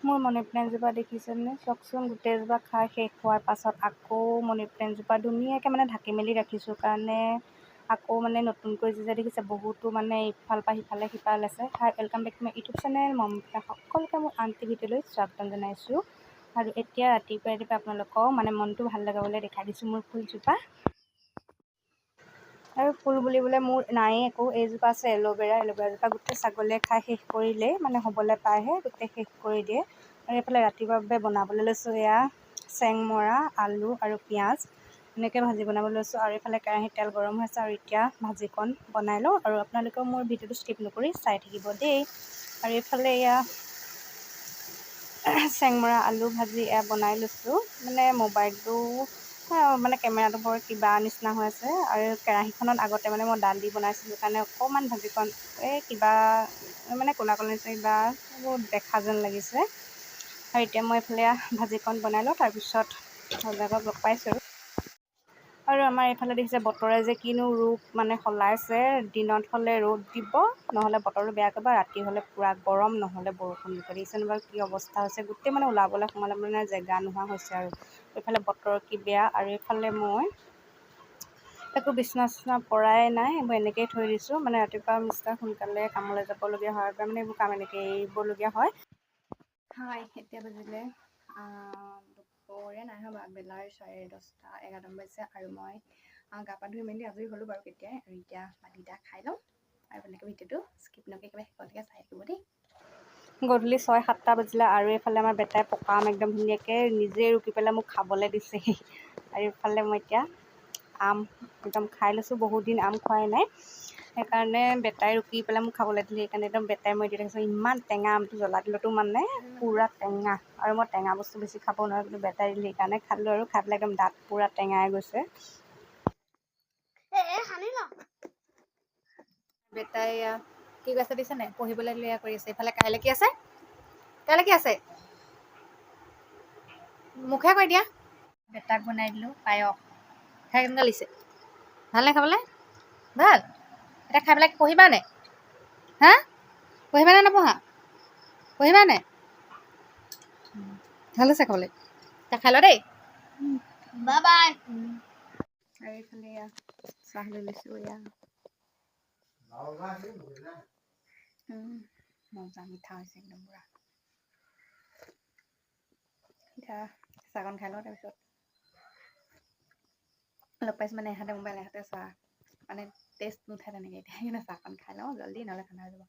মোৰ মনি প্লেণ্টজোপা দেখিছেনে? চাওকচোন, গোটেইজোপা খাই শেষ হোৱাৰ পাছত আকৌ মনি প্লেণ্টজোপা ধুনীয়াকৈ মানে ঢাকি মেলি ৰাখিছোঁ কাৰণে আকৌ মানে নতুনকৈ যে দেখিছে বহুতো মানে ইফাল পৰা সিফালে সিফাল আছে। Hi, welcome back to my YouTube channel Mamata. সকলোকে মোৰ আনটি ভিডিঅ'লৈ স্বাগতম জনাইছোঁ। আৰু এতিয়া ৰাতিপুৱা আপোনালোকক মানে মনটো ভাল লগাবলৈ দেখাই দিছোঁ মোৰ ফুলজোপা। আৰু ফুল বুলিবলৈ মোৰ নায়েই একো। এইজোপা আছে এল'ভেৰাজোপা গোটেই ছাগলীয়ে খাই শেষ কৰিলেই মানে হ'বলৈ পায়হে গোটেই শেষ কৰি দিয়ে। আৰু এইফালে ৰাতিপুৱাৰ বাবে বনাবলৈ লৈছোঁ এয়া চেংমৰা, আলু আৰু পিঁয়াজ এনেকৈ ভাজি বনাবলৈ লৈছোঁ। আৰু এইফালে কেৰাহীত তেল গৰম হৈছে আৰু এতিয়া ভাজিকণ বনাই লওঁ। আৰু আপোনালোকেও মোৰ ভিডিঅ'টো স্কিপ নকৰি চাই থাকিব দেই। আৰু এইফালে এয়া চেংমৰা আলু ভাজি এয়া বনাই লৈছোঁ। মানে মোবাইলটো মানে কেমেৰাটো বৰ কিবা নিচিনা হৈ আছে। আৰু কেৰাহীখনত আগতে মানে মই দালি বনাইছিলোঁ কাৰণে অকণমান ভাজিকণ কিবা মানে ক'লা নিচিনা কিবা বহুত দেখা যেন লাগিছে। আৰু এতিয়া মই এইফালে ভাজিকণ বনাই লওঁ, তাৰপিছত আপোনালোকক লগ পাইছোঁ। আৰু আমাৰ এইফালে দেখিছে বতৰে যে কিনো ৰূপ মানে সলাইছে। দিনত হ'লে ৰ'দ দিব, নহ'লে বতৰটো বেয়া কৰিব, ৰাতি হ'লে পূৰা গৰম, নহ'লে বৰষুণ দিব। দেখিছেনে বাৰু কি অৱস্থা হৈছে? গোটেই মানে ওলাবলৈ সোমালে মানে জেগা নোহোৱা হৈছে। আৰু এইফালে বতৰ কি বেয়া। আৰু এইফালে মই একো বিচনা চিচনা পৰাই নাই, এইবোৰ এনেকৈয়ে থৈ দিছোঁ। মানে ৰাতিপুৱা মিষ্টাৰ সোনকালে কামলৈ যাবলগীয়া হয় বাবে মানে এইবোৰ কাম এনেকৈ এৰিবলগীয়া হয়। এতিয়া বাজিলে দুপৰীয়া নাই হোৱা, বেলাৰ 10:30-11 বাজিছে। আৰু মই গা পা ধুই মেলি আজৰি হ'লোঁ বাৰু কেতিয়াই। আৰু এতিয়া ভাতকেইটা খাই লওঁ। আৰু এনেকৈ ভিডিঅ'টো স্কিপ নকৰি একেবাৰে শেষলৈকে চাই থাকিব দেই। গধূলি 6-7টা বাজিলে আৰু এইফালে আমাৰ বেটাই পকা আম একদম ধুনীয়াকৈ নিজে ৰুকি পেলাই মোক খাবলৈ দিছেহি। আৰু এইফালে মই এতিয়া আম একদম খাই লৈছোঁ। বহুত দিন আম খোৱাই নাই, সেইকাৰণে বেটাই ৰুকি পেলাই মোক খাবলৈ দিলে। সেইকাৰণে একদম বেটাই মই দি থাকিছোঁ। ইমান টেঙা আমটো, জ্বলা দিলতো মানে পূৰা টেঙা। আৰু মই টেঙা বস্তু বেছি খাব নোৱাৰোঁ, কিন্তু বেটাই দিলে সেইকাৰণে খালোঁ। আৰু খাই পেলাই একদম দাঁত পূৰা টেঙাই গৈছে। বেটাই কি কৈছে দিছে নাই, পঢ়িবলৈ লিয়া কৰি আছে। এইফালে কাইলৈ কি আছে? কাইলৈ কি আছে? মুখে কৈ দিয়া। বেটাক বনাই দিলোঁ পায়স। খাই কেনেকুৱা লাগিছে? ভালনে খাবলৈ? ভাল। এতিয়া খাই পেলাই পঢ়িবা নে? হা? পঢ়িবা নে নপঢ়া? পঢ়িবা নে? ভাল আছে খাবলৈ। এতিয়া খাই ল দেই। Bye bye. আৰু এইফালে চাহ লৈ লৈছোঁ। মজা মিঠা হৈছে একদম পুৰা। এতিয়া চাহকণ খাই লওঁ, তাৰপিছত লগ পাইছোঁ মানে এহাতে মোবাইল এহাতে চাহ, মানে টেষ্ট নুঠে তেনেকৈ। এতিয়া চাহকণ খাই লওঁ জল্দি, নহ'লে ঠাণ্ডা হৈ যাব।